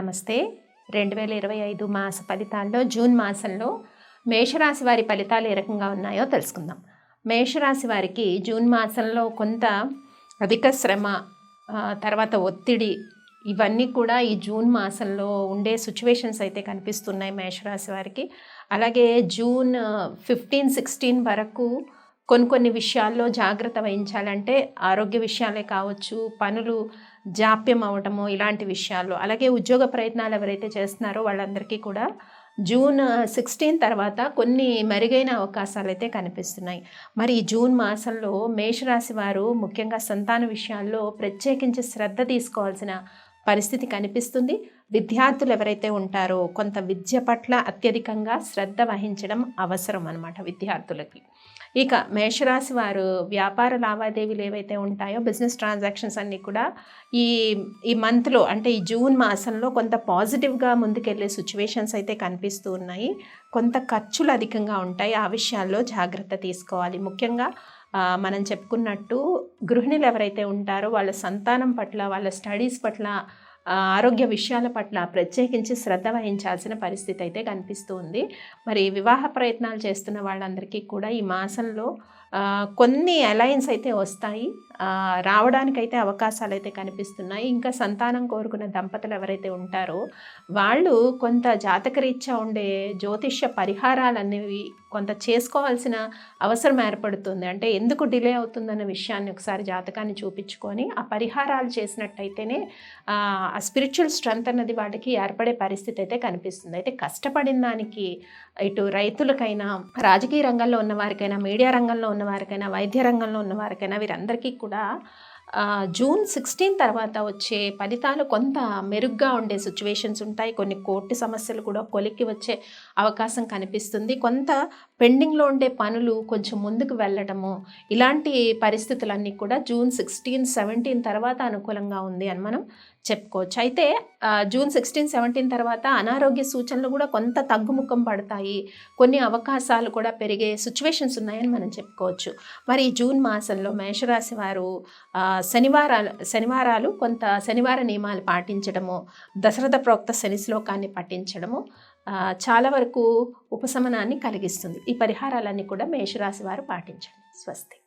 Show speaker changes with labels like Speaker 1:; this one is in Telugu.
Speaker 1: నమస్తే. 2025 మాస ఫలితాల్లో జూన్ మాసంలో మేషరాశి వారి ఫలితాలు ఏ రకంగా ఉన్నాయో తెలుసుకుందాం. మేషరాశి వారికి జూన్ మాసంలో కొంత అధిక శ్రమ, తర్వాత ఒత్తిడి, ఇవన్నీ కూడా ఈ జూన్ మాసంలో ఉండే సిచ్యువేషన్స్ అయితే కనిపిస్తున్నాయి మేషరాశి వారికి. అలాగే జూన్ 15, 16 వరకు కొన్ని విషయాల్లో జాగ్రత్త వహించాలంటే ఆరోగ్య విషయాలే కావచ్చు, పనులు జాప్యం అవ్వటము, ఇలాంటి విషయాల్లో. అలాగే ఉద్యోగ ప్రయత్నాలు ఎవరైతే చేస్తున్నారో వాళ్ళందరికీ కూడా జూన్ 16 తర్వాత కొన్ని మెరుగైన అవకాశాలు అయితే కనిపిస్తున్నాయి. మరి ఈ జూన్ మాసంలో మేషరాశి వారు ముఖ్యంగా సంతాన విషయాల్లో ప్రత్యేకించి శ్రద్ధ తీసుకోవాల్సిన పరిస్థితి కనిపిస్తుంది. విద్యార్థులు ఎవరైతే ఉంటారో కొంత విద్య పట్ల అత్యధికంగా శ్రద్ధ వహించడం అవసరం అన్నమాట విద్యార్థులకి. ఇక మేషరాశి వారు వ్యాపార లావాదేవీలు ఏవైతే ఉంటాయో బిజినెస్ ట్రాన్సాక్షన్స్ అన్నీ కూడా ఈ మంత్లో అంటే ఈ జూన్ మాసంలో కొంత పాజిటివ్గా ముందుకెళ్ళే సిచ్యువేషన్స్ అయితే కనిపిస్తూ ఉన్నాయి. కొంత ఖర్చులు అధికంగా ఉంటాయి, ఆ విషయాల్లో జాగ్రత్త తీసుకోవాలి. ముఖ్యంగా మనం చెప్పుకున్నట్టు గృహిణులు ఎవరైతే ఉంటారో వాళ్ళ సంతానం పట్ల, వాళ్ళ స్టడీస్ పట్ల, ఆరోగ్య విషయాల పట్ల ప్రత్యేకించి శ్రద్ధ వహించాల్సిన పరిస్థితి అయితే కనిపిస్తూ ఉంది. మరి వివాహ ప్రయత్నాలు చేస్తున్న వాళ్ళందరికీ కూడా ఈ మాసంలో కొన్ని అలయన్స్ అయితే వస్తాయి, రావడానికైతే అవకాశాలు అయితే కనిపిస్తున్నాయి. ఇంకా సంతానం కోరుకున్న దంపతులు ఎవరైతే ఉంటారో వాళ్ళు కొంత జాతకరీత్యా ఉండే జ్యోతిష్య పరిహారాలు అనేవి కొంత చేసుకోవాల్సిన అవసరం ఏర్పడుతుంది. అంటే ఎందుకు డిలే అవుతుందన్న విషయాన్ని ఒకసారి జాతకాన్ని చూపించుకొని ఆ పరిహారాలు చేసినట్టయితేనే ఆ స్పిరిచువల్ స్ట్రెంత్ అన్నది వాటికి ఏర్పడే పరిస్థితి అయితే కనిపిస్తుంది. అయితే కష్టపడిన దానికి ఇటు రైతులకైనా, రాజకీయ రంగంలో ఉన్నవారికైనా, మీడియా రంగంలో ఉన్నవారికైనా, వైద్య రంగంలో ఉన్నవారికైనా వీరందరికీ కూడా జూన్ 16 తర్వాత వచ్చే ఫలితాలు కొంత మెరుగ్గా ఉండే సిచ్యువేషన్స్ ఉంటాయి. కొన్ని కోర్టు సమస్యలు కూడా కొలిక్కి వచ్చే అవకాశం కనిపిస్తుంది. కొంత పెండింగ్లో ఉండే పనులు కొంచెం ముందుకు వెళ్ళడము, ఇలాంటి పరిస్థితులన్నీ కూడా జూన్ 16, 17 తర్వాత అనుకూలంగా ఉంది అని మనం చెప్పుకోవచ్చు. అయితే జూన్ 16, 17 తర్వాత అనారోగ్య సూచనలు కూడా కొంత తగ్గుముఖం పడతాయి, కొన్ని అవకాశాలు కూడా పెరిగే సిచ్యువేషన్స్ ఉన్నాయని మనం చెప్పుకోవచ్చు. మరి ఈ జూన్ మాసంలో మేషరాశి వారు శనివారాలు కొంత శనివార నియమాలు పాటించడము, దశరథ ప్రోక్త శని శ్లోకాన్ని పఠించడము చాలా వరకు ఉపశమనాన్ని కలిగిస్తుంది. ఈ పరిహారాలన్నీ కూడా మేషరాశి వారు పాటించండి. స్వస్తి.